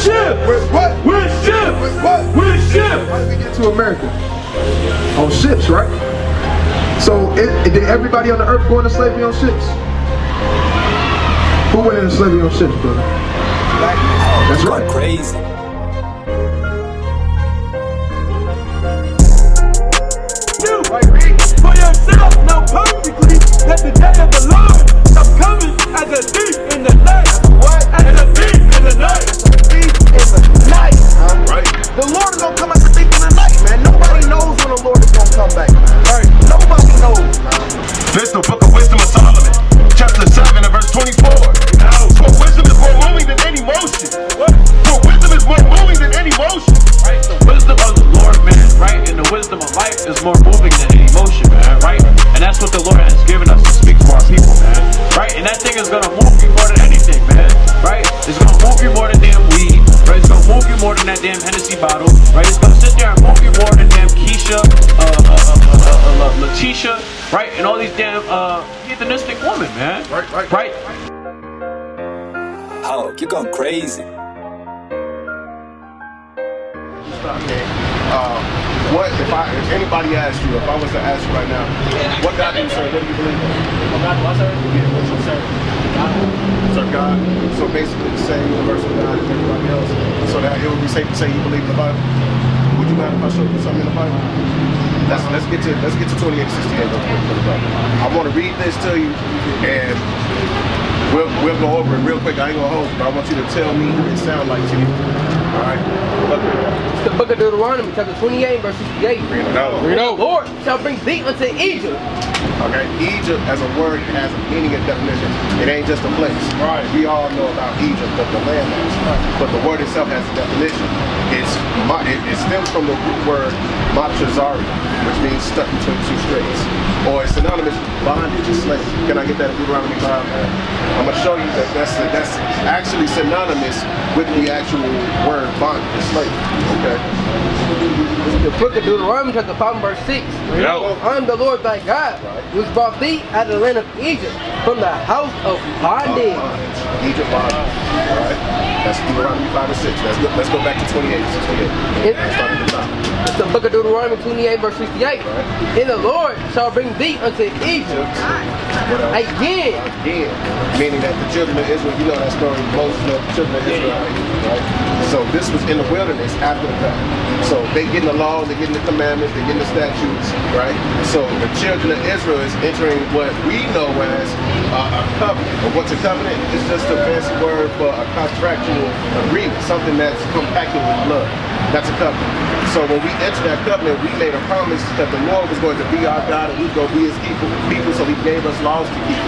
ship. With what? With ships. With what? With ships. How did we get to America? On ships, right? So did everybody on the earth go into slavery on ships? Who went into slavery on ships, brother? That's right. Crazy. For yourself, know perfectly that the day of the Lord shall coming as a thief in the night. What? As a thief in the night. Thief in the night. Right. The Lord is gonna come as a thief in the night, man. Nobody knows when the Lord is gonna come back. Right. Nobody knows. This the book of wisdom of Solomon, chapter 7 and verse 24. For wisdom is more moving than any motion. What? For wisdom is more moving than any motion. Right, the wisdom of the Lord, man, right, and the wisdom of life is more moving than any emotion, man, right? And that's what the Lord has given us to speak to our people, man, right? And that thing is gonna move you more than anything, man, right? It's gonna move you more than damn weed, right? It's gonna move you more than that damn Hennessy bottle, right? It's gonna sit there and move you more than damn Keisha, Letitia, right? And all these damn heathenistic women, man. Right. Oh, you're going crazy. What if anybody asked you, if I was to ask you right now, what God do you serve? What do you believe in? What God do I serve? Yeah, what you serve? Serve God. So basically the same universal God as everybody else. So that it would be safe to say you believe in the Bible. Would you mind if I showed you something in the Bible? Let's get to 28:68 real quick for the Bible. I want to read this to you and we'll go over it real quick. I ain't gonna hold you, but I want you to tell me what it sounds like to you. Alright? It's the book of Deuteronomy, chapter 28, verse 68. Read it out. The Lord shall bring thee unto Egypt. Okay, Egypt as a word has a meaning and definition. It ain't just a place. Right. We all know about Egypt, but the land mass. But the word itself has a definition. It stems from the root word matrazari, which means stuck between two straits. Or it's synonymous with bondage and slavery. Can I get that in Deuteronomy 5? I'm gonna show you that that's actually synonymous with the actual word bondage and slavery. Okay. The book of Deuteronomy, chapter 5, verse 6. I am the Lord thy God, which brought thee out of the land of Egypt, from the house of bondage. Egypt bondage. Alright? That's Deuteronomy 5 and 6. Let's go back to 28. Let's start at the top. It's the book of Deuteronomy 28, verse 68. And the Lord shall bring thee unto Egypt again. Meaning that the children of Israel, you know that story, Moses and the children of Israel, right? So this was in the wilderness after the fact. So they getting the laws, they getting the commandments, they getting the statutes, right? So the children of Israel is entering what we know as a covenant. But what's a covenant? It's just a fancy word for a contractual agreement, something that's compacted with blood. That's a covenant. So when we entered that covenant, we made a promise that the Lord was going to be our God and we were going to be his people, so he gave us laws to keep.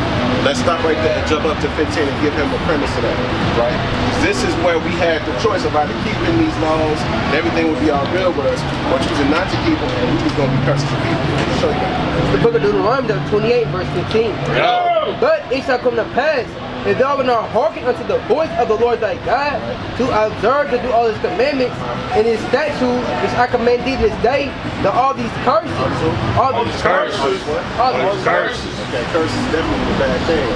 Let's stop right there and jump up to 15 and give him the premise of that, right? This is where we had the choice of either keeping these laws and everything would be all good with us, or choosing not to keep them and we was going to be cursed to people. Let me show you that. It's the book of Deuteronomy, chapter 28, verse 15. But it shall come to pass, if thou wilt not hearken unto the voice of the Lord thy God, to observe to do all his commandments and his statutes, which I command thee this day, that all these curses, all these curses. Okay, curses is definitely a bad thing.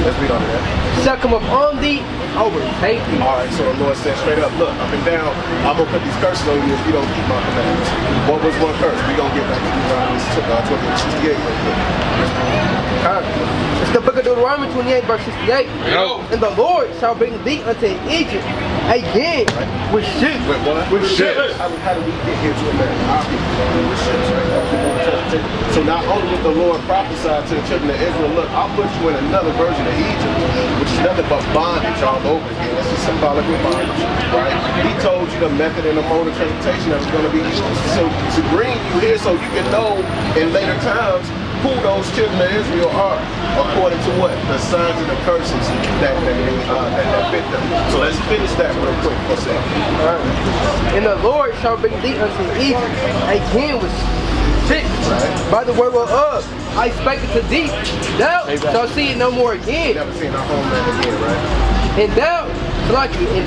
Let's read on that. Shall come upon thee and overtake thee. Alright, so the Lord said straight up, look, up and down, I'm going to put these curses on you if you don't keep my commandments. What was one curse? We're going to get back to Deuteronomy 28 real quick. It's the book of Deuteronomy 28, verse 68. And the Lord shall bring thee unto Egypt again with ships. With what? With ships. How did we get here to America? With ships, right? So not only did the Lord prophesy to the children of Israel, look, I'll put you in another version of Egypt, which is nothing but bondage all over again. It's a symbolic of bondage, right? He told you the method and the mode of transportation that was going to be used to bring you here so you can know in later times who those children of Israel are, according to what? The signs and the curses that fit them. So let's finish that real quick for a second. And the Lord shall bring thee unto Egypt again with ships, by the word of I spake it to thee, thou shalt see it no more again. Never seen our homeland again, right? And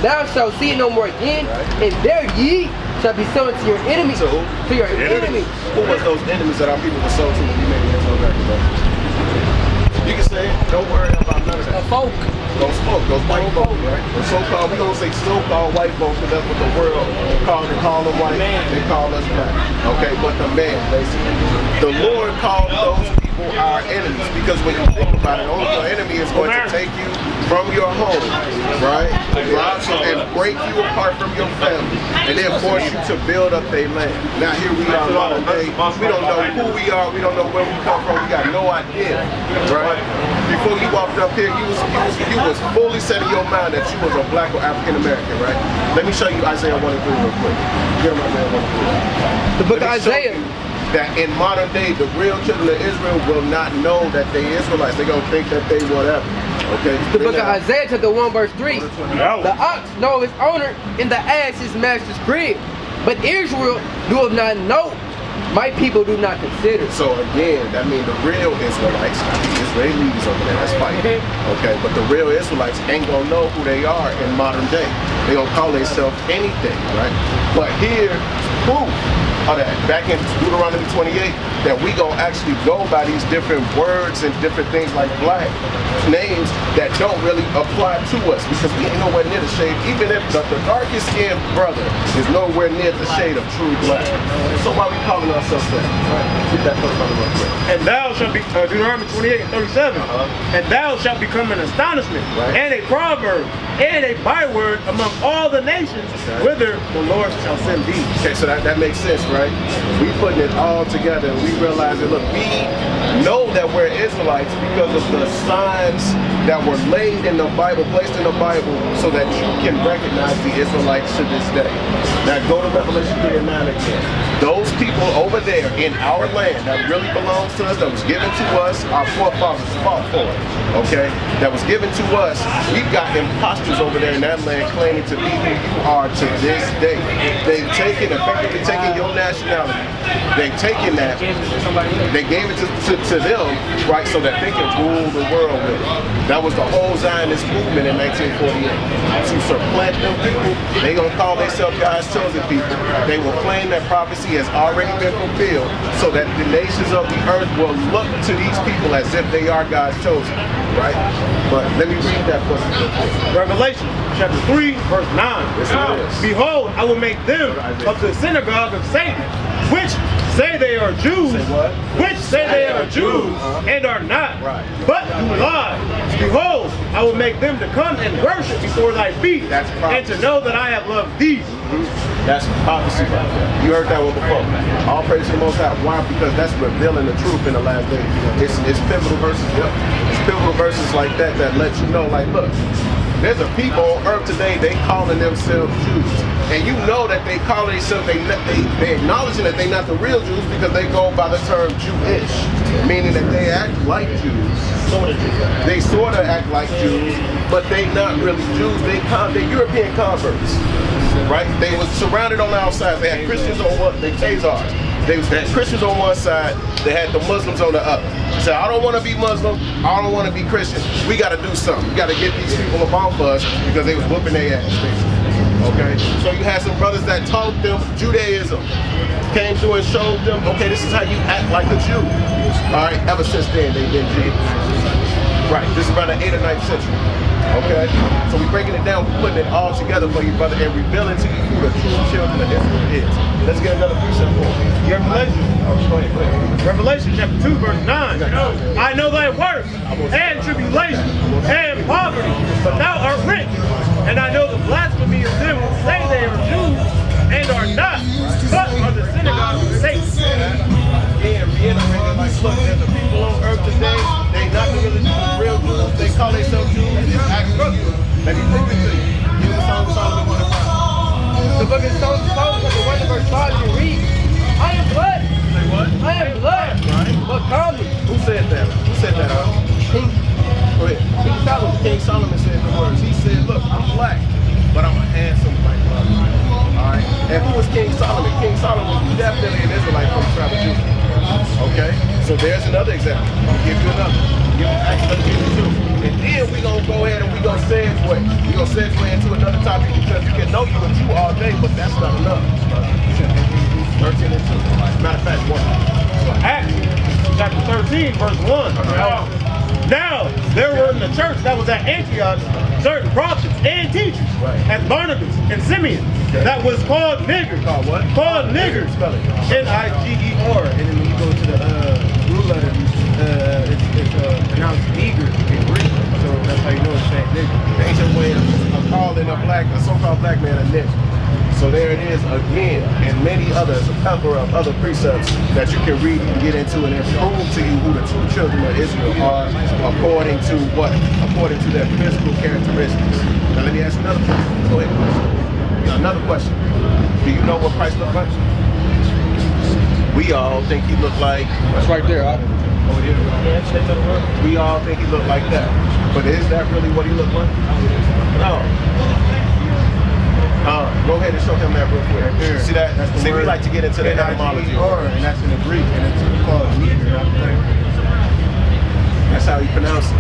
thou shalt see it no more again, and there ye shall be sold to your enemies. To your enemies. Who was those enemies that our people were sold to when we made it into America, bro? You can say it. Don't worry about none of that. folk. Those white folk, right? The so-called, we don't say so-called white folks because that's what the world call them white. They call us black. Okay, but the man, basically. The Lord called those people our enemies because when you think about it, only your enemy is going to take you from your home, right? Rob you and break you apart from your family and then force you to build up their land. Now here we are modern day. We don't know who we are. We don't know where we come from. We got no idea, right? Before you walked up here, you was fully set in your mind that you was a black or African American, right? Let me show you Isaiah 1 and 3 real quick. Here, Isaiah 1 and 3. The book of Isaiah. That in modern day, the real children of Israel will not know that they Israelites. They're going to think that they whatever. Okay? The book of Isaiah chapter 1 verse 3. The ox knoweth his owner and the ass his master's crib. But Israel doeth not know. My people do not consider. So again, that means the real Israelites, the Israelis over there, that's fighting. Okay, but the real Israelites ain't gonna know who they are in modern day. They gonna call themselves anything, right? But here's proof of that. Back in Deuteronomy 28, that we gonna actually go by these different words and different things like black names that don't really apply to us because we ain't nowhere near the shade. Even if the darkest skinned brother is nowhere near the shade of true black. So why we calling ourselves that? Right? Get that first one real quick. And thou shalt be, Deuteronomy 28 and 37, and thou shalt become an astonishment, and a proverb, and a byword among all the nations, whither the Lord shall send thee. Okay, so that makes sense, right? We putting it all together and we realize that, look, we know that we're Israelites because of the signs that were laid in the Bible, placed in the Bible, so that you can recognize the Israelites to this day. Now go to Revelation 3 and 9 again. Those people over there in our land that really belongs to us, that was given to us, our forefathers fought for it, okay? That was given to us. We've got imposters over there in that land claiming to be who you are to this day. They've effectively taken your nationality. They've taken that, they gave it to them, right, so that they can rule the world with it. That was the whole Zionist movement in 1948. To supplant them people, they gonna call themselves God's chosen people. They will claim that prophecy has already been fulfilled so that the nations of the earth will look to these people as if they are God's chosen, right? But let me read that for you. Revelation chapter 3 verse 9. Yes, Behold, I will make them of the synagogue of Satan, which say they are Jews, and are not, but do lie. Behold, I will make them to come and worship before thy feet, and to know that I have loved thee. That's prophecy right there. You heard that one before. All praise to the Most High. Why? Because that's revealing the truth in the last days. It's pivotal verses. It's pivotal verses like that that let you know, like, look, there's a people on earth today, they calling themselves Jews. And you know that they call themselves, they acknowledging that they're not the real Jews because they go by the term Jewish, meaning that they act like Jews. They sort of act like Jews, but they not really Jews. They're European converts, right? They was surrounded on the outside. They had Christians on one, they Khazars. They had Christians on one side, they had the Muslims on the other. They said, I don't want to be Muslim, I don't want to be Christian. We got to do something. We got to get these people up off us because they was whooping their ass, basically. Okay, so you had some brothers that taught them Judaism, came through and showed them, okay, this is how you act like a Jew. All right, ever since then they've been Jews. Right, this is around the 8th or 9th century. Okay, so we're breaking it down, we're putting it all together for you, brother, and revealing to you who the true children of Israel is. Let's get another precept for you. Revelation. Go ahead. Revelation chapter 2 verse 9. I know thy works, and tribulation, and poverty, but thou art rich. And I know the blasphemy of them who say they are Jews, and are not, but are the synagogue of Satan. Again, reiterating, like, look, there's a people on earth today, they not the real Jews, they call themselves Jews, it's actually you. Let me prove it to you. Give the Song of Solomon 1:5. The book of Psalms, chapter 1 verse 5, you read, I am blood. Say what? I am blood. Right. But call me. Who said that? Who said that? King Go ahead. Solomon. King Solomon said the words. He said, look, I'm black, but I'm a handsome white brother. Alright? And who was King Solomon? King Solomon was definitely an Israelite from the tribe of Judah. Okay? So there's another example. I'll give you another. Actually, give you two. And then we're going to go ahead and we're going to segue. We're going to segue into another topic because you can know you a Jew all day, but that's not enough. 13 and 2. Matter of fact, 1. Acts chapter 13 verse 1. Now, there were in the church that was at Antioch certain prophets and teachers, as Barnabas and Simeon, that was called niggers. Called what? Called niggers. Spell it. N-I-G-E-R. And then when you go to the root letter, it's pronounced eager in Greek. So that's how you know it's saying nigger. The ancient way of calling a so-called black man a nigger. So there it is again, and many others, a plethora of other precepts that you can read and get into and prove to you who the true children of Israel are according to what? According to their physical characteristics. Now let me ask you another question. Go ahead. Now, another question. Do you know what Christ looked like? We all think he looked like... That's right there. We all think he looked like that. But is that really what he looked like? No. Go ahead and show him that real quick. Here. See that? That's the See, we word. like to get into the etymology. And that's in the Greek, and it's called meager. That's how you pronounce it.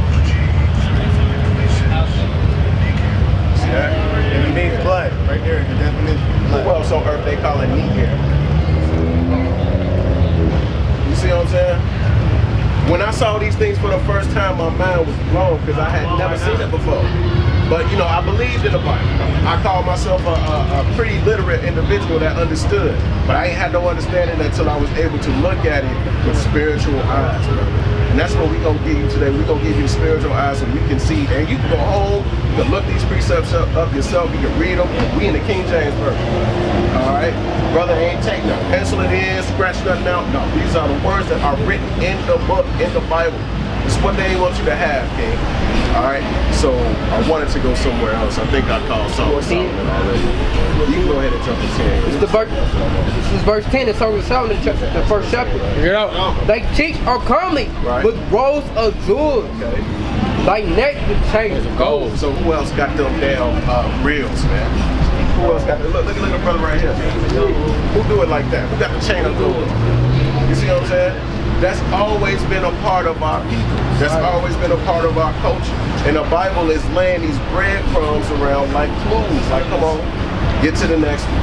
See that? And it means blood, right there, the definition. Blood. Well, so earth they call it neger. You see what I'm saying? When I saw these things for the first time, my mind was blown because I had never seen it before. But you know, I believed in the Bible. I called myself a pretty literate individual that understood. But I ain't had no understanding until I was able to look at it with spiritual eyes, bro. And that's what we're gonna give you today. We're gonna give you spiritual eyes so you can see. And you can go home, you can look these precepts up yourself, you can read them. We in the King James Version. Alright? Brother ain't take no pencil it in, scratch nothing out. No, these are the words that are written in the book, in the Bible. It's what they want you to have, King. Alright? So I wanted to go somewhere else. I think I called Song of Solomon already. You can go ahead and jump to 10. This is verse 10, the Song of Solomon, the first chapter. Figure it out. Thy cheeks are comely with rows of jewels. Okay. Thy neck with chains of gold. So who else got them damn reels, man? Who else got them? Look at the brother right here. Who do it like that? Who got the chain of gold? You see what I'm saying? That's always been a part of our people. That's always been a part of our culture. And the Bible is laying these breadcrumbs around like clues. Like, come on, get to the next one.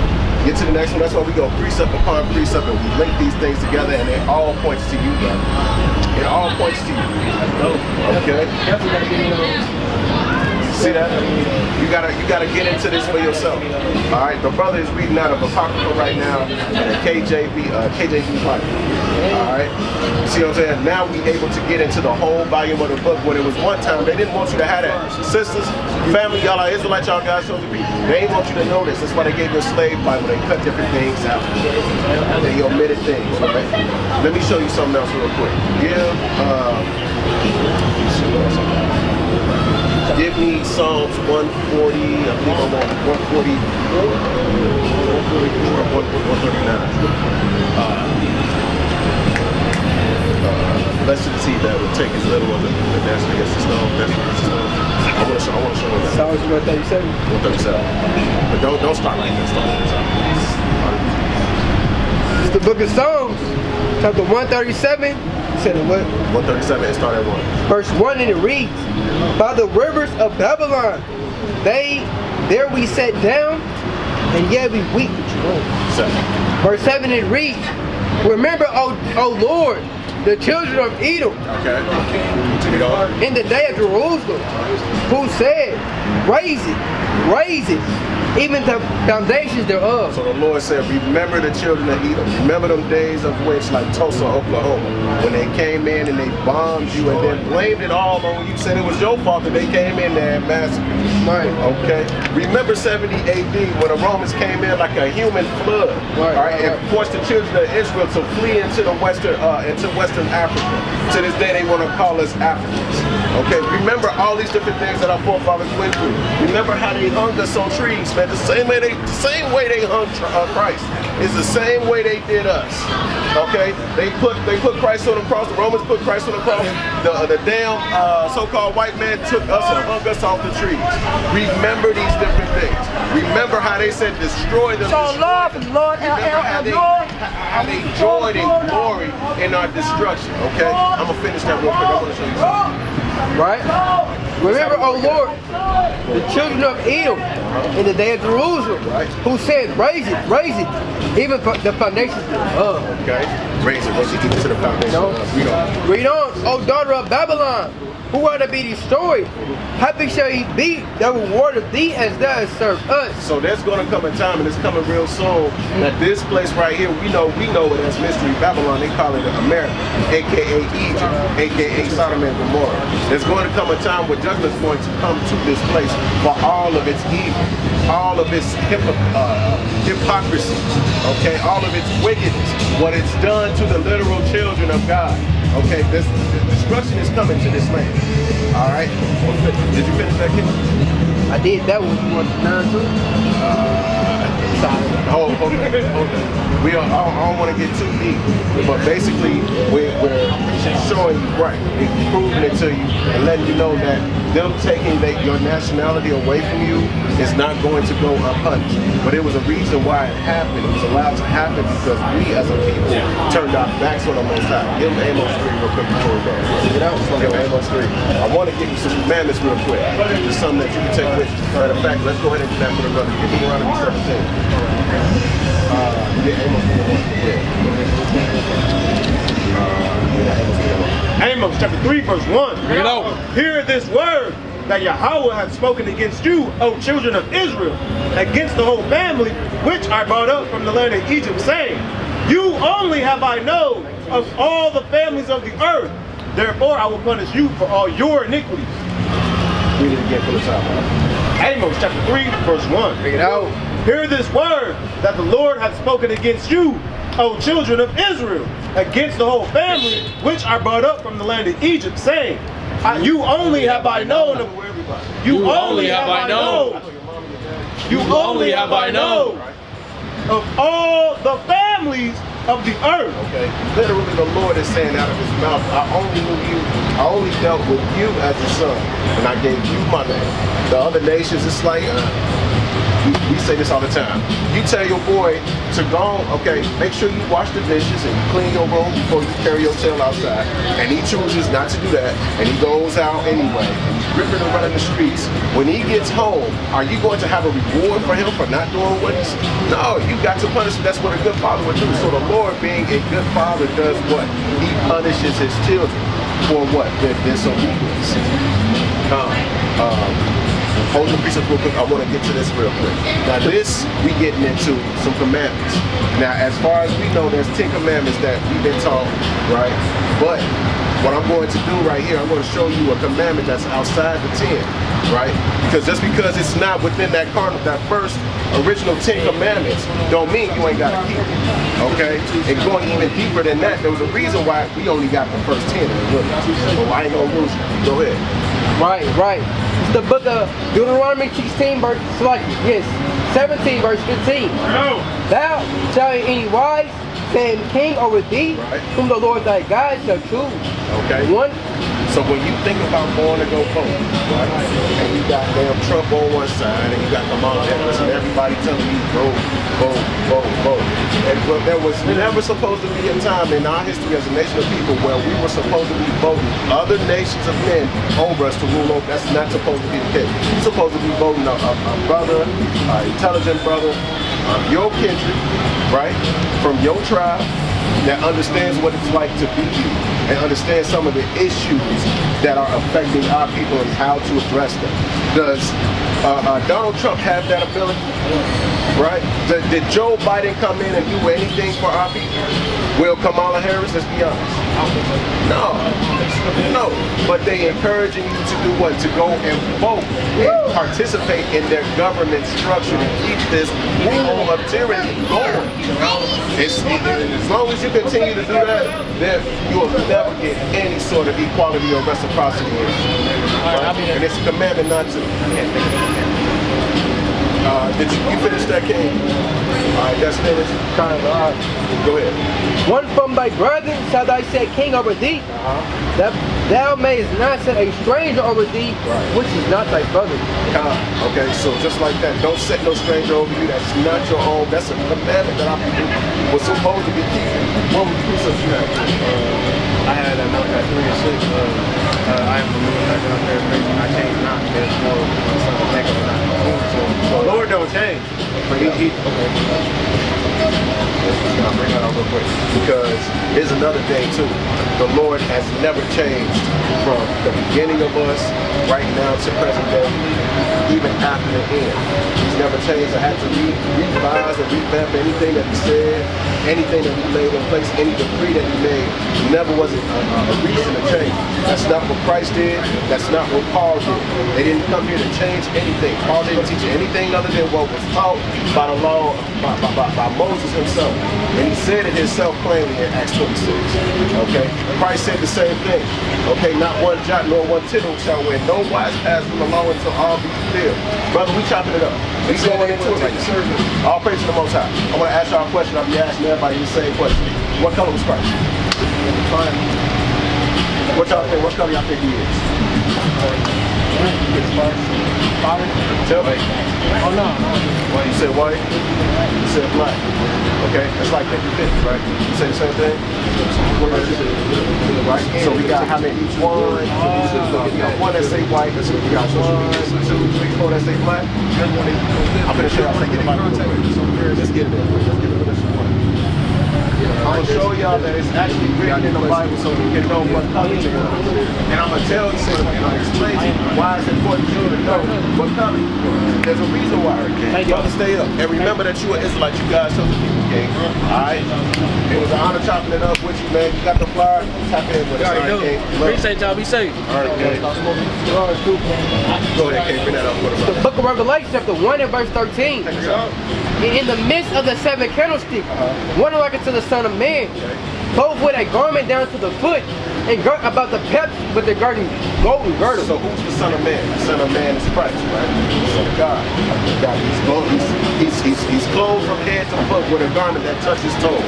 Get to the next one. That's why we go precept upon precept and we link these things together and it all points to you, brother. It all points to you. Okay? See that? You gotta get into this for yourself. All right. The brother is reading out of Apocrypha right now, KJV Bible. All right. See what I'm saying? Now we able to get into the whole volume of the book. When it was one time, they didn't want you to have that. Sisters, family, y'all are Israelites, y'all guys, chosen people. They ain't want you to know this. That's why they gave you a slave Bible. They cut different things out. They omitted things. Right? Let me show you something else real quick. Give me Psalms 140, I think I'm on 144, 139. Blessed is he that would take his little ones and dash against the stone. I want to show you that. Psalms 137. 137. But don't start like that. It's the book of Psalms, chapter 137. Said what? 137, it started at 1. Verse 1, and it reads, by the rivers of Babylon, there we sat down, and yet we weep. 7. Verse 7, it reads, remember, O Lord, the children of Edom, in the day of Jerusalem, who said, raise it, even the foundations thereof. So the Lord said, remember the children of Edom. Remember them days of which, like Tulsa, Oklahoma, when they came in and they bombed you and then blamed it all on you, said it was your fault that they came in there and massacred you. Right. Okay? Remember 70 AD when the Romans came in like a human flood. Right. And forced the children of Israel to flee into Western Africa. To this day they want to call us Africans. Okay? Remember all these different things that our forefathers went through. Remember how they hung us on trees, man. The same way they hung Christ is the same way they did us. Okay, they put Christ on the cross. The Romans put Christ on the cross. The damn so-called white man took us and hung us off the trees. Remember these different things. Remember how they said destroy them. So Lord, How they joyed in glory in our destruction. Okay, I'm gonna finish that real quick. I want to show you something. Right? Remember, O Lord, the children of Edom in the day of Jerusalem, who said, raise it, even the foundations thereof. Okay, raise it, even to the foundation. Read on, O daughter of Babylon, who are to be destroyed. Happy shall he be that reward of thee as thou hast served us. So there's going to come a time, and it's coming real soon, that this place right here, we know it as Mystery Babylon. They call it Amerikkka, aka Egypt, aka Sodom and Gomorrah. There's going to come a time where judgment is going to come to this place for all of its evil, all of its hypocrisy, okay, all of its wickedness, what it's done to the literal children of God. Okay, this destruction is coming to this land. All right. Did you finish that, kid? I did that one. You want to learn too? Hold on. I don't want to get too deep, but basically we're showing you right, proving it to you, and letting you know that them taking your nationality away from you is not going to go unpunished. But it was a reason why it happened. It was allowed to happen because we as a people turned our backs on the Most High. Give them Amos 3 real quick before we go. Give them Amos 3. I want to give you some commandments real quick. Just something that you can take with you. Matter of fact, let's go ahead and do that for the brother. Give me around 17. Amos chapter 3 verse 1. Hear this word that Yahweh hath spoken against you, O children of Israel, against the whole family which I brought up from the land of Egypt, saying, you only have I known of all the families of the earth. Therefore I will punish you for all your iniquities. Read it again for the top. Amos chapter 3 verse 1. Bring it out. Hear this word that the Lord hath spoken against you, O children of Israel, against the whole family which I brought up from the land of Egypt, saying, you only have I known of you only have I known of all the families of the earth. Okay. Literally the Lord is saying out of his mouth, I only knew you, I only dealt with you as a son, and I gave you my name. The other nations, it's like we say this all the time. You tell your boy to go, okay, make sure you wash the dishes and you clean your room before you carry your tail outside. And he chooses not to do that, and he goes out anyway, and he's ripping and running the streets. When he gets home, are you going to have a reward for him for not doing what he's... No, you got to punish him. That's what a good father would do. So the Lord, being a good father, does what? He punishes his children for what? Their disobedience. Hold the precepts real quick. I want to get to this real quick. Now this, we getting into some commandments. Now as far as we know, there's 10 commandments that we've been taught, right? But what I'm going to do right here, I'm going to show you a commandment that's outside the 10, right? Because just because it's not within that first original 10 commandments, don't mean you ain't got to keep it, okay? And going even deeper than that, there was a reason why we only got the first 10 in the wilderness. So I ain't gonna lose you. Go ahead. Right. It's the book of Deuteronomy 16 verse 17 verse 15. No. Thou shalt in any wise stand king over thee, whom the Lord thy God shall choose. Okay. One. So when you think about going to go vote, right, and you got damn Trump on one side, and you got Kamala Harris, and everybody telling you vote. And there was never supposed to be a time in our history as a nation of people where we were supposed to be voting other nations of men over us to rule over. That's not supposed to be the case. You're supposed to be voting a brother, an intelligent brother, your kindred, right, from your tribe, that understands what it's like to be you and understands some of the issues that are affecting our people and how to address them. Does Donald Trump have that ability? Right? Did Joe Biden come in and do anything for our people? Will Kamala Harris? Let's be honest. No. But they encouraging you to do what? To go and vote and participate in their government structure to keep this rule of tyranny going. As long as you continue to do that, then you will never get any sort of equality or reciprocity. And it's a commandment not to. Did you finish that, King? Alright, that's finished. Go ahead. One from thy brethren shall thy set king over thee, that thou mayest not set a stranger over thee, which is not thy brother. Okay, so just like that, don't set no stranger over you. That's not your own. That's a commandment that our people were supposed to be keeping. What was the precepts you had? I had Amerikkka 3 and 6. I am familiar out there. I changed not. There's no son of Jacob. The Lord don't change. I'll bring that out real quick. Because here's another thing too. The Lord has never changed from the beginning of us right now to present day, even after the end. He's never changed. I had to revise and revamp anything that he said, anything that he laid in place, any decree that he made. Never was it a reason to change. That's not what Christ did. That's not what Paul did. They didn't come here to change anything. Paul didn't teach anything other than what was taught by the law, by Moses himself. And he said it himself plainly in Acts 26. Okay? Christ said the same thing. Okay? Not one jot nor one tittle shall win no wise pass from the law until all be fulfilled. Brother, we chopping it up. We going into it right now. All praise to the Most High. I'm going to ask y'all a question. I'll be asking everybody the same question. What color was Christ? What y'all think? What color y'all think he is? Tell me. Oh no. Well, you said white, you said black. Okay, that's like 50-50, right? You say the same thing? Right? So we got how many? Each one? We got one that say white, we got 1, 2, 3, 4 that say black. I'm gonna show y'all how to get it. Let's get it in. Let's get it in. I'm gonna show y'all that it's actually written in the Bible so we can know what color it is. And I'm gonna tell you, and I'm explaining why it's important for you to know what color. There's a reason why. Brother, stay up. And remember that you are Israelites. You guys chose the people game. Alright? It was an honor chopping it up with you, man. You got the flyer. Tap in with us. Alright, Appreciate y'all. Be safe. Alright, Kay. Go ahead, Kay. Bring that up for The book of Revelation, chapter 1 and verse 13. In the midst of the 7 candlesticks, one like unto the Son of Man, clothed with a garment down to the foot, and girt about the peps with the golden girdle. So who's the Son of Man? The Son of Man is Christ, right? The Son of God. He's clothed from head to foot with a garment that touches toes,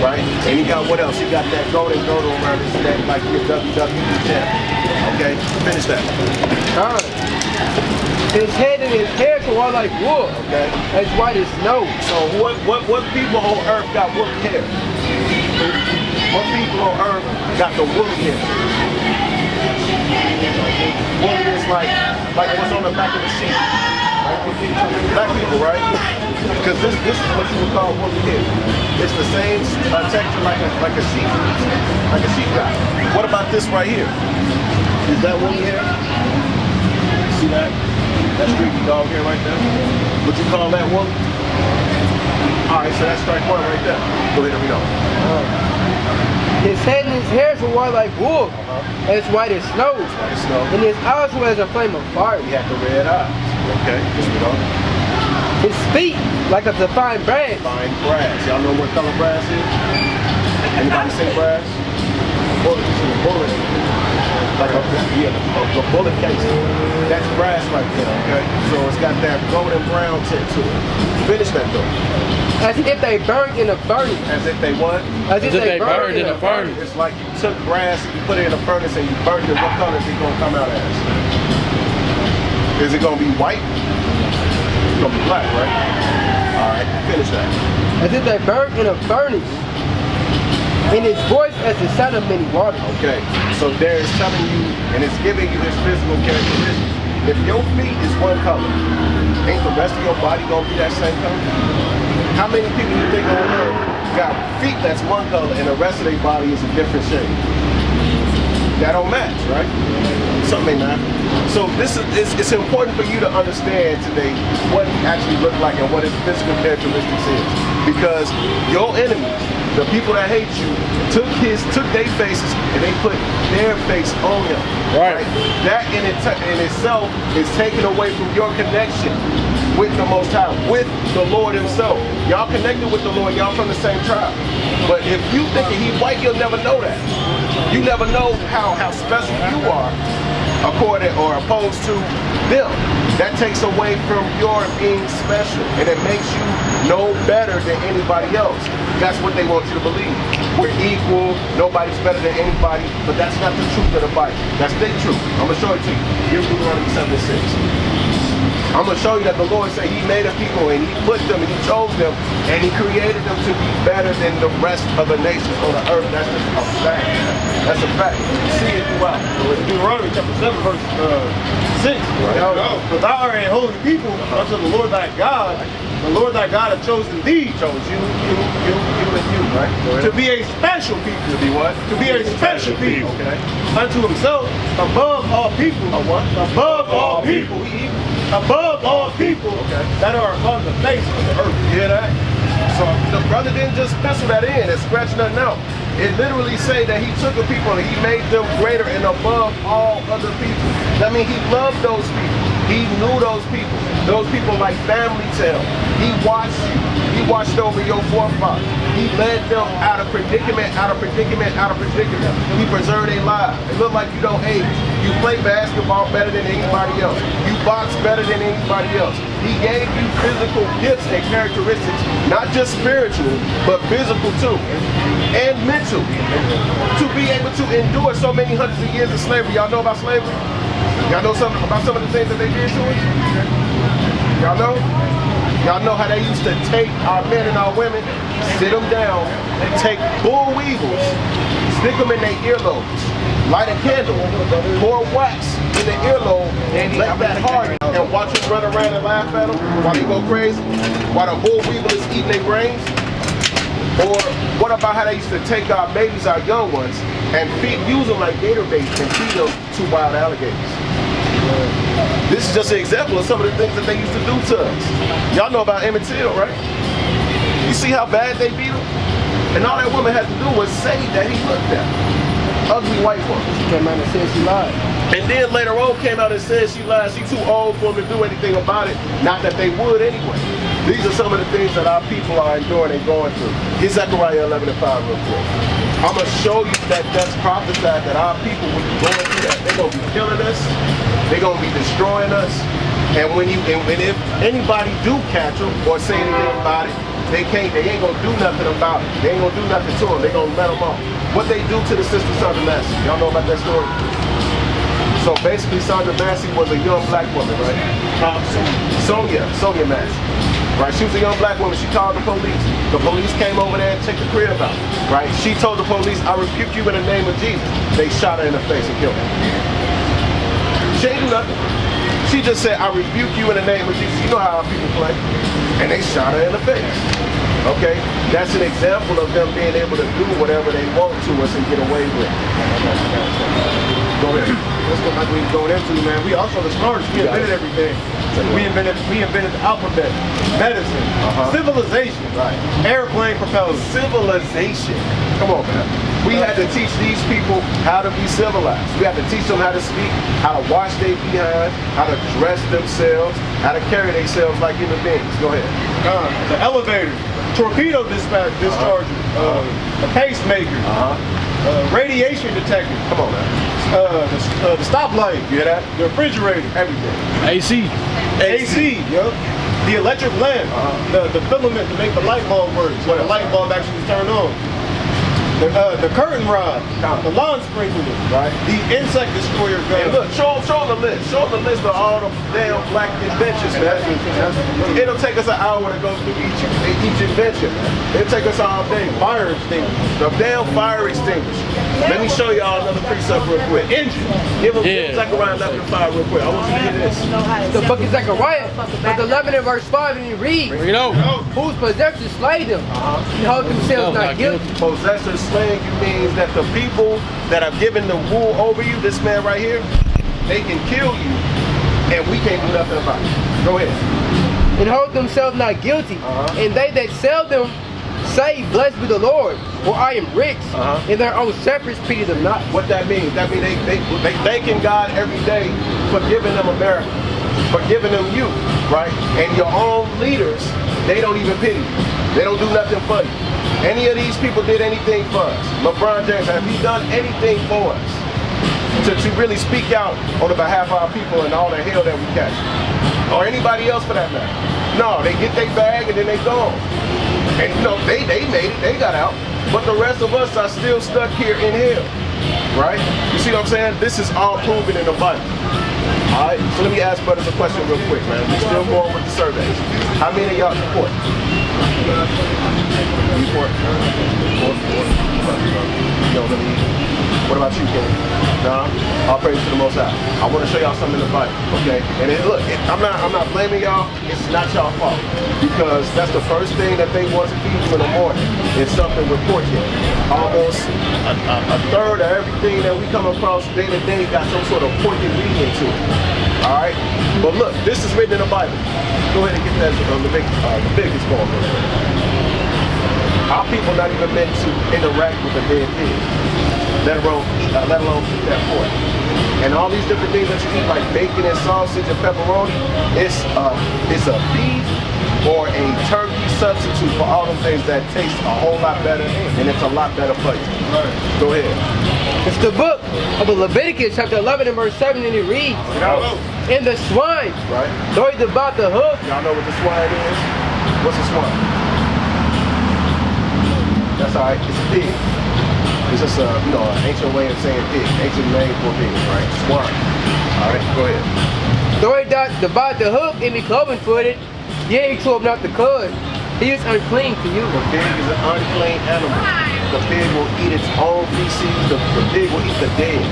right? And he got what else? He got that golden girdle around his neck like your WWE champion. Okay? Finish that. His head and his hair are like wool, okay, as white as snow. So what people on earth got woolly hair? What people on earth got the woolly hair? Woolly is like what's on the back of the sheep. Black people, right? Because this is what you would call woolly hair. It's the same texture like a sheep, like a sheep guy. What about this right here? Is that woolly hair? See that? That streaky dog hair right there. Would you call that woolly? Alright, so that's strike one right there. Go ahead and read on. His head and his hair were white like wool, as white as snow. And his eyes were as a flame of fire. He had the red eyes. Okay, just read on. His feet like a fine brass. Fine brass. Y'all know what color brass is? Anybody say brass? Bullet. Like a bullet case. That's brass right there, okay? So it's got that golden brown tint to it. Finish that though. As if they burned in a furnace. As if they what? As if they burned in a furnace. It's like you took brass, you put it in a furnace and you burned it. What color is it gonna come out as? Is it gonna be white? It's gonna be black, right? Alright, finish that. As if they burned in a furnace. And his voice as the sound of many waters. Okay, so there is telling you, and it's giving you this physical characteristics. If your feet is one color, ain't the rest of your body gonna be that same color? How many people you think on earth got feet that's one color and the rest of their body is a different shade? That don't match, right? Something ain't happening. So it's important for you to understand today what he actually looked like and what his physical characteristics is. Because your enemies, the people that hate you, took their faces and they put their face on him. Right. That in itself is taken away from your connection with the Most High, with the Lord himself. Y'all connected with the Lord, y'all from the same tribe. But if you think that he's white, you'll never know that. You never know how special you are according or opposed to them. That takes away from your being special and it makes you no better than anybody else. That's what they want you to believe. We're equal, nobody's better than anybody, but that's not the truth of the Bible. That's the truth. I'm gonna show it to you. Here's Deuteronomy 7:6. I'm going to show you that the Lord said he made a people and he put them and he chose them and he created them to be better than the rest of the nations on the earth. That's just a fact. That's a fact. You see it throughout. Deuteronomy chapter 7 verse 6. Right. But thou art a holy people unto the Lord thy God. The Lord thy God hath chosen thee. Chose you, and you, right? To be a special people. To be what? To be a special people. Okay. Unto himself, above all people. A what? Above all people. Above all people that are upon the face of the earth. You hear that? So the brother didn't just pencil that in and scratch nothing out. It literally say that he took a people and he made them greater and above all other people. That means he loved those people. He knew those people. Those people like family to him. He watched you. He watched over your forefathers. He led them out of predicament, out of predicament, out of predicament. He preserved their lives. It looked like you don't age. You play basketball better than anybody else. You box better than anybody else. He gave you physical gifts and characteristics, not just spiritual, but physical too, and mental, to be able to endure so many hundreds of years of slavery. Y'all know about slavery? Y'all know something about some of the things that they did to us? Y'all know? Y'all know how they used to take our men and our women, sit them down, take bull weevils, stick them in their earlobes, light a candle, pour wax in the earlobe, and let that harden, and watch them run around and laugh at them while they go crazy, while the bull weevil is eating their brains. Or what about how they used to take our babies, our young ones, and use them like gator bait and feed them to wild alligators? This is just an example of some of the things that they used to do to us. Y'all know about Emmett Till, right? You see how bad they beat him? And all that woman had to do was say that he looked at her. Ugly white woman. She came out and said she lied. And then later on came out and said she lied. She too old for them to do anything about it. Not that they would anyway. These are some of the things that our people are enduring and going through. Get Zechariah 11:5 real quick. I'm going to show you that that's prophesied that our people will be going through that. They're going to be killing us. They're going to be destroying us. And if anybody do catch them or say anything about it, they ain't going to do nothing about it. They ain't going to do nothing to them. They're going to let them off. What they do to the sister Sandra Massey. Y'all know about that story? So basically Sandra Massey was a young black woman, right? Sonia Massey. Right, she was a young black woman. She called the police. The police came over there and checked the crib out. Right, she told the police, "I rebuke you in the name of Jesus." They shot her in the face and killed her. She ain't do nothing. She just said, "I rebuke you in the name of Jesus." You know how our people play. And they shot her in the face. Okay, that's an example of them being able to do whatever they want to us and get away with it. Go ahead. That's what like we was going into, man. We also the smartest. We invented everything. We invented the alphabet, medicine, civilization, airplane propellers. Civilization. Come on, man. We had to teach these people how to be civilized. We had to teach them how to speak, how to wash their behind, how to dress themselves, how to carry themselves like human beings. Go ahead. The elevator, torpedo discharger, a pacemaker, radiation detector. Come on, man. The stoplight. You hear that? The refrigerator. Everything. AC. Yup. The electric lamp. The filament to make the light bulb work. So the light bulb actually turn on. The curtain rod, the lawn sprinkler, right? The insect destroyer gun. Hey, look, show them the list. Show them the list of all the damn black inventions, man. It'll take us an hour to go through each invention, man. It'll take us all day. Fire extinguisher. The damn fire extinguisher. Let me show y'all another precept real quick. Engine. Give them Zechariah 11:5 real quick. I want you to hear this. The book of Zechariah, but 11 and verse 5, and he reads, whose possessors slay them, and hold themselves not guilty. Possessors slaying you means that the people that have given the rule over you, this man right here, they can kill you, and we can't do nothing about it. Go ahead. And hold themselves not guilty, and they that sell them say, blessed be the Lord, for I am rich, and their own shepherds pity them not. What that means? That means they thanking God every day for giving them America, for giving them you, right? And your own leaders, they don't even pity you. They don't do nothing for you. Any of these people did anything for us? LeBron James, have he done anything for us? To really speak out on the behalf of our people and all the hell that we catch? Or anybody else for that matter? No, they get their bag and then they gone. And you know, they made it, they got out. But the rest of us are still stuck here in hell. Right? You see what I'm saying? This is all proven in the Bible. Alright, so let me ask brothers a question real quick, man. We're still going with the surveys. How many of y'all report? Report. You don't really What about you, Ken? Nah? All praise to the Most High. I want to show y'all something in the Bible, okay? And then, look, I'm not blaming y'all. It's not y'all fault, because that's the first thing that they want to feed you in the morning. It's something with pork in it. Almost a third of everything that we come across day to day got some sort of pork ingredient to it. All right? But look, this is written in the Bible. Go ahead and get that Leviticus going. Our people not even meant to interact with a dead pig, let alone eat that pork. And all these different things that you eat, like bacon and sausage and pepperoni, it's a beef or a turkey substitute for all them things that taste a whole lot better, and it's a lot better for you. Go ahead. It's the book of Leviticus, chapter 11 and verse 7, and it reads, "In the swine, right? though it's about the hoof." Y'all know what the swine is? What's a swine? That's all right. It's a pig. It's just an ancient way of saying pig. Ancient name for pig, right? Swine. All right, go ahead. Though it doth divide the hoof and be cloven footed, yea, to open up the cud, he is unclean to you. The pig is an unclean animal. The pig will eat its own feces. The pig will eat the dead.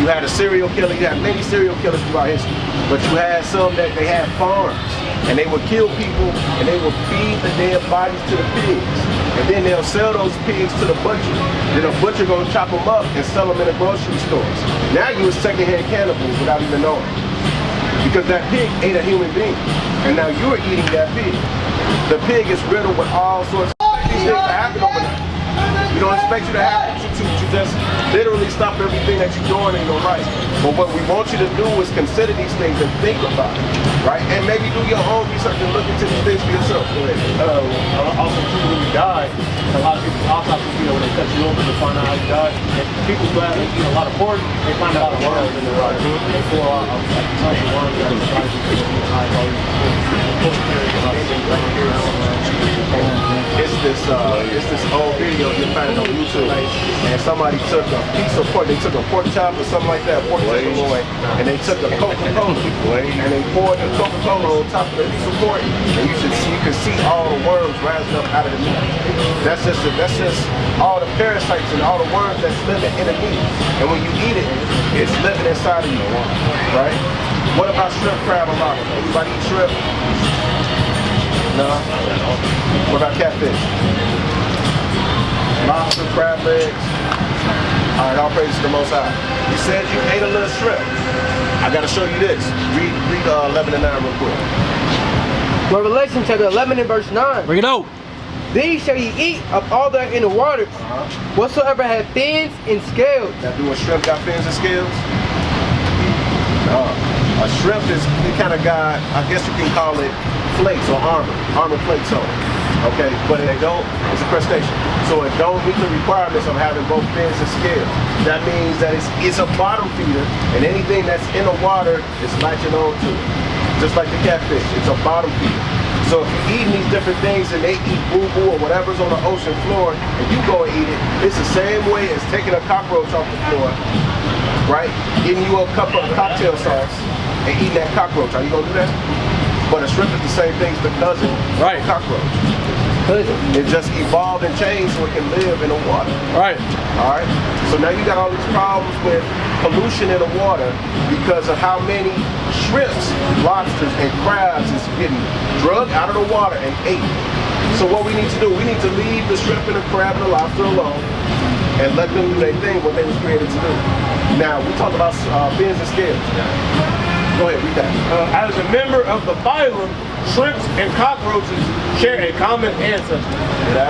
You had a serial killer. You had many serial killers throughout history, but you had some that they had farms, and they would kill people, and they would feed the dead bodies to the pigs. And then they'll sell those pigs to the butcher. Then a butcher gonna chop them up and sell them in the grocery stores. Now you was secondhand cannibals without even knowing. Because that pig ate a human being. And now you're eating that pig. The pig is riddled with all sorts of these things that happen overnight. We don't expect you to happen to just literally stop everything that you're doing in your life. But what we want you to do is consider these things and think about it, right? And maybe do your own research and look into these things for yourself. Go ahead. Also, too, when you die, a lot of people, autopsies, when they cut you open to find out how you died, and people glad they eat a lot of pork, they find a lot of worms in their body. They pull out a ton of worms out of the body. It's this old video you find it on YouTube, and somebody took a piece of pork. They took a pork chop or something like that, pork tenderloin, and they took a Coca-Cola and they poured the Coca-Cola on top of the piece of pork, and you can see all the worms rising up out of the meat. That's just all the parasites and all the worms that's living in the meat. And when you eat it, it's living inside of you, right? What about shrimp, crab, and lobster? Anybody eat shrimp? No. What about catfish? Lobster, crab legs. All right, all praise to the Most High. You said you ate a little shrimp. I got to show you this. Read 11 and 9 real quick. Revelation chapter 11 and verse 9. Bring it out. These shall ye eat of all that are in the waters, whatsoever have fins and scales. Now, do a shrimp got fins and scales? A shrimp is the kind of guy, I guess you can call it flakes or armor plates on it. Okay, but it don't, it's a crustacean. So it don't meet the requirements of having both fins and scales. That means that it's a bottom feeder, and anything that's in the water is latching on to it. Just like the catfish, it's a bottom feeder. So if you're eating these different things and they eat boo-boo or whatever's on the ocean floor, and you go and eat it, it's the same way as taking a cockroach off the floor, right? Getting you a cup of cocktail sauce and eating that cockroach. Are you gonna do that? But a shrimp is the same thing as the cousin of a cockroach. It just evolved and changed so it can live in the water. Right. All right. So now you got all these problems with pollution in the water because of how many shrimps, lobsters, and crabs is getting drugged out of the water and ate. So what we need to do, we need to leave the shrimp and the crab and the lobster alone and let them do their thing, what they was created to do. Now we talk about fins and scales. Go ahead, read that. As a member of the phylum, shrimps and cockroaches share a common ancestry. That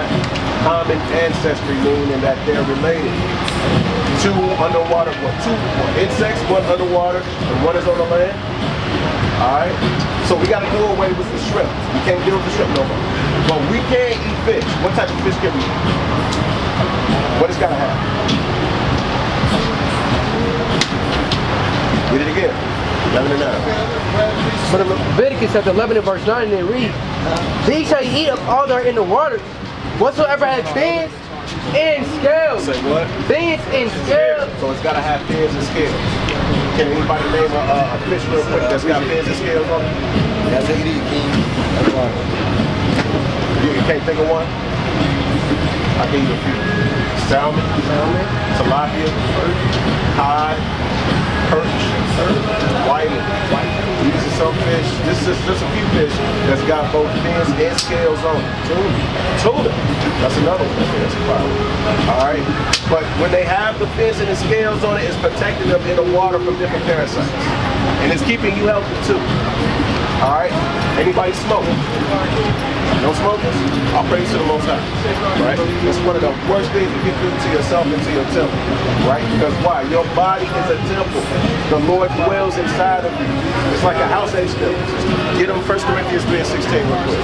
common ancestry meaning that they're related. Two underwater, two insects, one underwater and one is on the land. Alright? So we gotta do away with the shrimp. We can't deal with the shrimp no more. But we can eat fish. What type of fish can we eat? What it's gotta have? Read it again. 11 and 9. But Leviticus chapter 11 and verse 9, and it reads, these shall ye eat of all that are in the waters, whatsoever have fins and scales. Say what? Fins and scales. So it's got to have fins and scales. Can anybody name a fish real quick that's got fins and scales on it? Yeah, take it easy, King. That's one. You can't think of one? I gave you a few. Salmon, tilapia, cod, perch, whiting. These are some fish. This is just a few fish that's got both fins and scales on it. Tuna. That's another one. That's a problem. Alright? But when they have the fins and the scales on it, it's protecting them in the water from different parasites. And it's keeping you healthy too. Alright? Anybody smoke? No smokers? I'll praise to the Most High. Right? It's one of the worst things you can do to yourself and to your temple. Right? Because why? Your body is a temple. The Lord dwells inside of you. It's like a house age temple. Get them 1 Corinthians 3 and 16 real quick.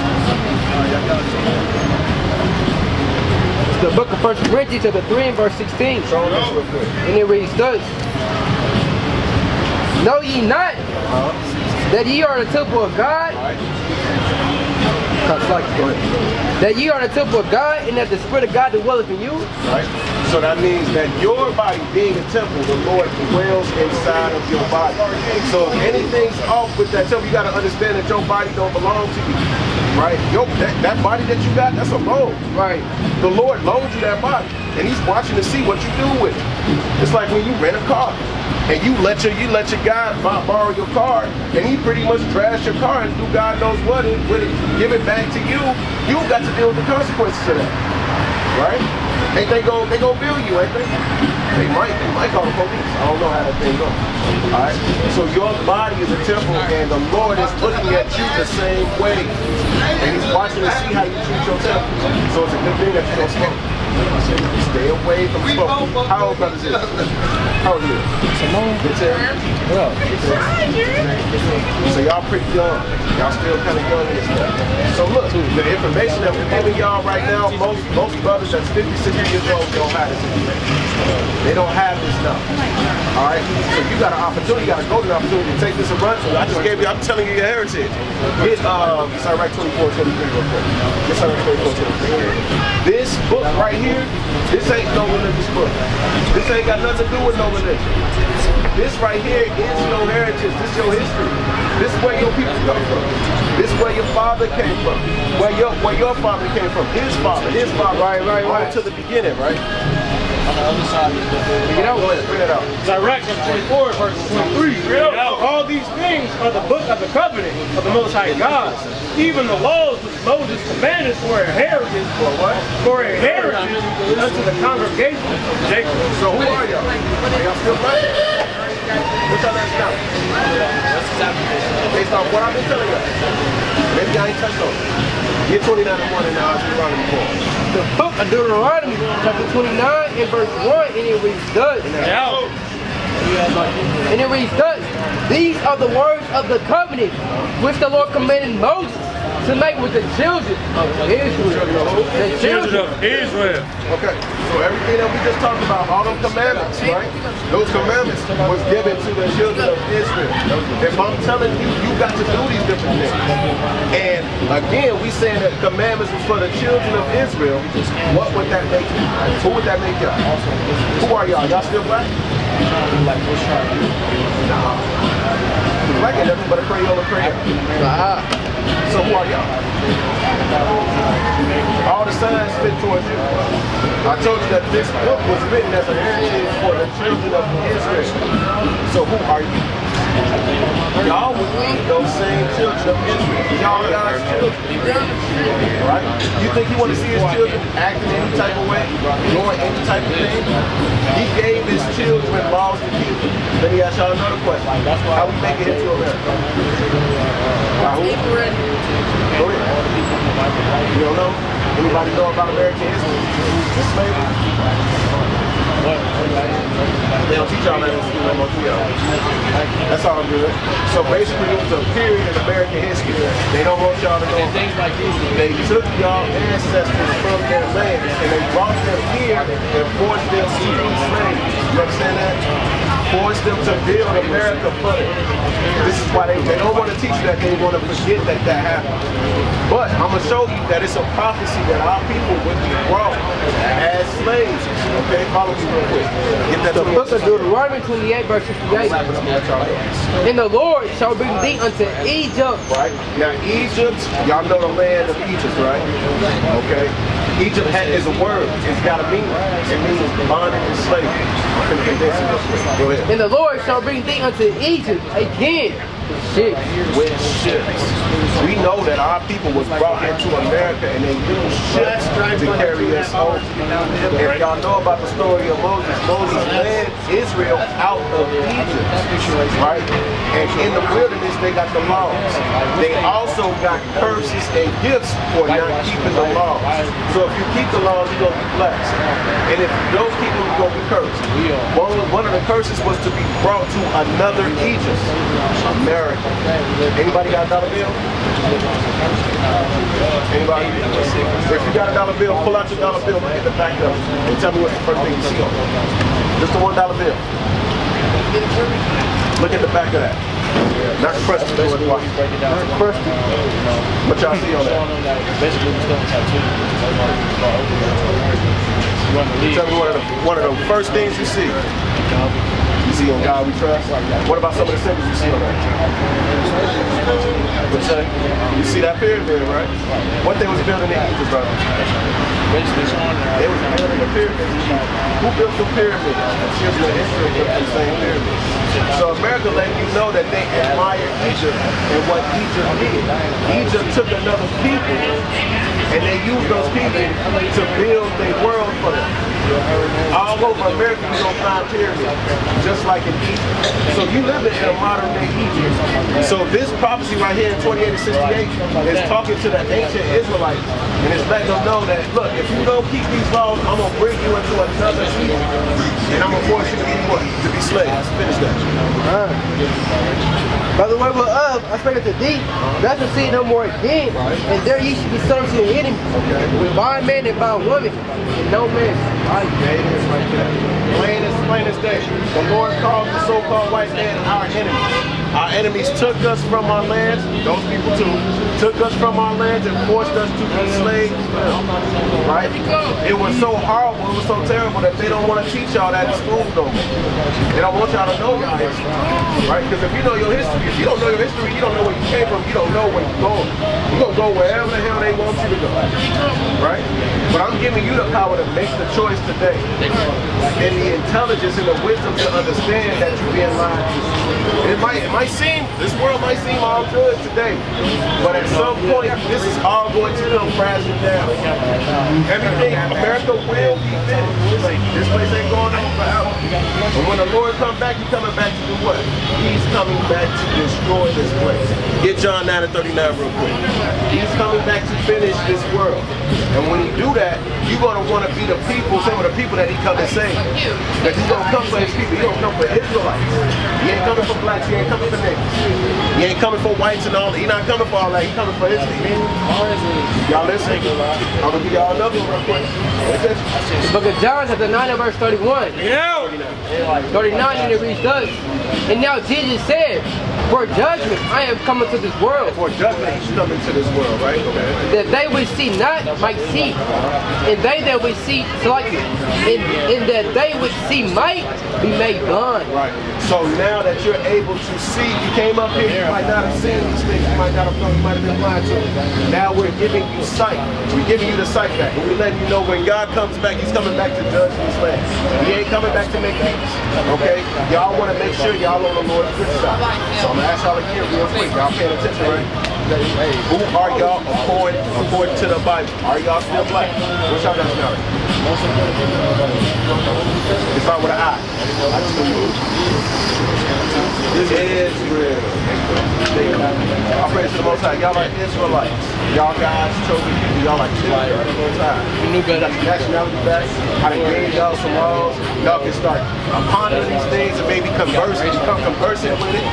The book of 1 Corinthians chapter 3 and verse 16. And it reads thus. Know ye not that ye are the temple of God? That ye are the temple of God, and that the Spirit of God dwelleth in you? Right? So that means that your body being a temple, the Lord dwells inside of your body. So if anything's off with that temple, you got to understand that your body don't belong to you. Right? That body that you got, that's a loan. Right. The Lord loaned you that body, and He's watching to see what you do with it. It's like when you rent a car. And you let your guy borrow your car, and he pretty much trash your car and do God knows what with it, give it back to you. You got to deal with the consequences of that, right? Ain't they gonna bill you, ain't they? They might call the police. I don't know how that thing goes. All right. So your body is a temple, and the Lord is looking at you the same way, and He's watching to see how you treat your temple. So it's a good thing that you don't smoke. Stay away from smoking. How old brothers is? How old are you? Good 10? Yeah. So y'all pretty young. Y'all still kind of young in this stuff. So look, the information that we're giving y'all right now, most brothers that's 50, 60 years old don't have this information. They don't have this stuff. Alright? So you got an opportunity, you got a golden opportunity to take this and run to. I just gave you, I'm telling you your heritage. Get Sirach 24, 23 real quick. Get Sirach 24, 23. This book right here, this ain't no religious book. This ain't got nothing to do with no religion. This right here is your heritage. This is your history. This is where your people come from. This is where your father came from. Where your father came from. His father. Right. On to the beginning, right? On the other side. Bring it out. Go ahead. Bring it out. Sirach 24, verse 23. All these things are the book of the covenant of the Most High God. Even the laws which Moses commanded for a heritage, unto the congregation of Jacob. So who are y'all? Are y'all still black? What's your nationality? Based on what I've been telling you. Maybe I ain't touched on it. Get 29 and 1 and now I'll be running before. The book of Deuteronomy, chapter 29 and verse 1, and it reads thus. And it reads thus. These are the words of the covenant which the Lord commanded Moses to make with the children of Israel. The children of Israel. Okay, so everything that we just talked about, all those commandments, right? Those commandments was given to the children of Israel. If I'm telling you, you got to do these different things. And again, we saying that commandments was for the children of Israel. What would that make you? Who would that make y'all? Who are y'all? Y'all still black? Nah. Black ain't nothing but a Crayola crayon. So who are y'all? All the signs fit towards you. I told you that this book was written as a heritage for the children of Israel. So who are you? Y'all would be those same children of Israel. Y'all God's children. Right? You think He want to see His children acting any type of way? Doing any type of thing? He gave His children laws to keep. Let me ask y'all another question. How we make it into America? Who? Go ahead. You don't know? Anybody know about American history? Slavery? They don't teach y'all that in school. That's all good. So basically, it was a period in American history they don't want y'all to know. Things like these. They took y'all ancestors from their land and they brought them here and forced them to be slaves. You understand that? Forced them to build America for them. This is why they don't want to teach you that. They want to forget that happened. But I'm going to show you that it's a prophecy that our people would be brought as slaves. Okay, follow me real quick. Get that the book of Deuteronomy 28, verse 68. And the Lord shall bring thee unto Egypt. Right. Now Egypt, y'all know the land of Egypt, right? Okay. Egypt is a word. It's got a meaning. It means bondage and slavery. I'm going to condense it this way. Go ahead. And the Lord shall bring thee unto Egypt again with ships. With ships. We know that our people was brought into America and they used ships to carry us home. If y'all know about the story of Moses, Moses led Israel out of Egypt, right? And in the wilderness, they got the laws. They also got curses and gifts for not keeping the laws. So if you keep the laws, you're going to be blessed. And if you don't keep them, you're going to be cursed. One of the curses was to be brought to another Egypt, America. Anybody got a dollar bill? Anybody? If you got a dollar bill, pull out your dollar bill and get the back up and tell me what's the first thing you see on it. Just the $1 bill. Look at the back of that. Not the crusty, but what? Not the crusty. What y'all see on that? Tell me one of the first things you see. You see on God we trust. What about some of the symbols you see on that? You see that pyramid, right? What they was building in Egypt, brother? They was building a pyramid. Who built the pyramid? Children of Israel built the same pyramid. So America letting you know that they admire Egypt and what Egypt did. Egypt took another people and they used those people to build their world for them. All over America you're going to find pyramids, just like in Egypt. So you live in a modern day Egypt. So this prophecy right here in 28 and 68 is talking to the ancient Israelites and it's letting them know that, look, if you don't keep these laws, I'm going to bring you into another Egypt and I'm going to force you to be what? To be slaves. Finish that. By the way, I spoke to thee, thou shalt see no more again, and there ye should be served to your enemies, with bond man and bond woman, and no man. Yeah, it is like that. Plain as day. The Lord called the so-called white man our enemies. Our enemies took us from our lands, those people too, took us from our lands and forced us to be slaves. Right? It was so horrible, it was so terrible that they don't want to teach y'all that in school no more. They don't want y'all to know your history. Right? Because if you know your history, if you don't know your history, you don't know where you came from, you don't know where you're going. You're going to go wherever the hell they want you to go. Right? But I'm giving you the power to make the choice today. And the intelligence and the wisdom to understand that you're being lied to. This world might seem all good today, but at some point, this is all going to come crashing down. Everything, America will be finished. This place ain't going on forever. And when the Lord comes back, he's coming back to do what? He's coming back to destroy this place. Get John 9 and 39 real quick. He's coming back to finish this world. And when he do that, you're going to want to be the people, some of the people that he come to save. That he's going to come for his people. He's going to come for Israelites. He ain't coming for blacks. He ain't coming for niggas. He ain't coming for whites and all that. He's not coming for all that. He's coming for his people. Y'all listening? I'm going to give y'all another one real quick. The book of John chapter 9 and verse 31. 39 and it reads thus. And now Jesus said, for judgment I am coming to this world. For judgment he's coming to this world, right? Okay. That they which see not might see, and they that which see slightly, and that they which see might be made blind. Right. So now that you're able to see, you came up here, you might not have seen these things, you might not have known, you might have been blind to it. Now we're giving you sight. We're giving you the sight back. And we're letting you know when God comes back, he's coming back to judge these lands. He ain't coming back to make peace. Okay? Y'all want to make sure y'all on the Lord's good side. So I'm going to ask y'all again real quick. Y'all paying attention, right? Who are y'all according to the Bible? Are y'all still black? What's y'all nationality? It's start with an I. Israel. I praise to the Most High. Y'all like Israelites. Y'all God's chosen people. Y'all like Israel. The Most High. You got your nationality back. I done gave y'all some laws. Y'all can start pondering these things and maybe become conversant with it.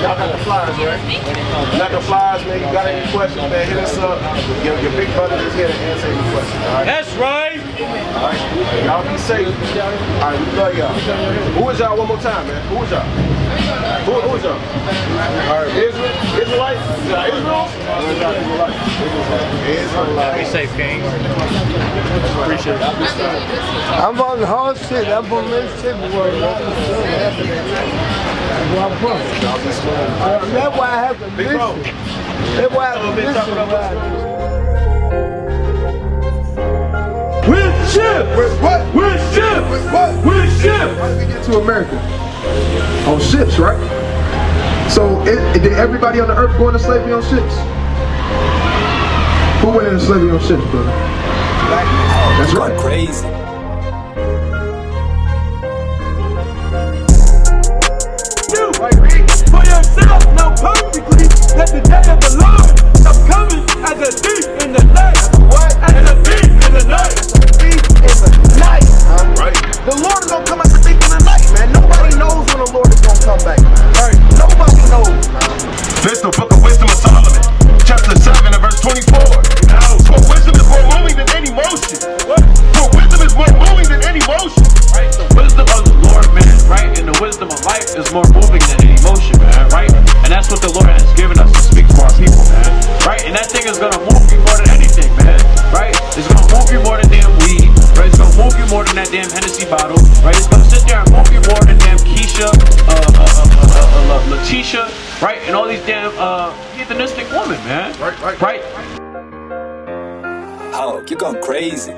Y'all got the flyers, right? You got the flyers, man. You got any questions, man? Hit us up. Your big brother is here to answer any questions. All right? That's right. All right. Y'all be safe. All right, we love y'all. Who is y'all one more time, man? Who is y'all? Who is y'all? All right, Israelites? Israel? Israelites. Be safe, King. Appreciate it. I'm on the whole shit. I'm from Mississippi. That's why I have to listen. That's why I have to listen. With ships. With what? With ships. With what? With ships. How did we get to America? On ships, right? So did everybody on the earth go into slavery on ships? Who went into slavery on ships, brother? That's right. Crazy. For yourself know perfectly that the day of the Lord shall coming as a thief in the night. What? As a thief in the night. Thief in the night. Right. The Lord is gonna come as a thief in the night, man. Nobody knows when the Lord is gonna come back, man. Right. Nobody knows, man. This the book of wisdom of Solomon, chapter 7 and verse 24. For wisdom is more moving than any motion. For wisdom is more moving than any motion. Right? The wisdom of the Lord, man, right? And the wisdom of life is more moving than any emotion, man, right? And that's what the Lord has given us to speak to our people, man, right? And that thing is gonna move you more than anything, man, right? It's gonna move you more than damn weed, right? It's gonna move you more than that damn Hennessy bottle, right? It's gonna sit there and move you more than damn Keisha, Letitia, right? And all these damn heathenistic women, man. Right. Oh, you're going crazy.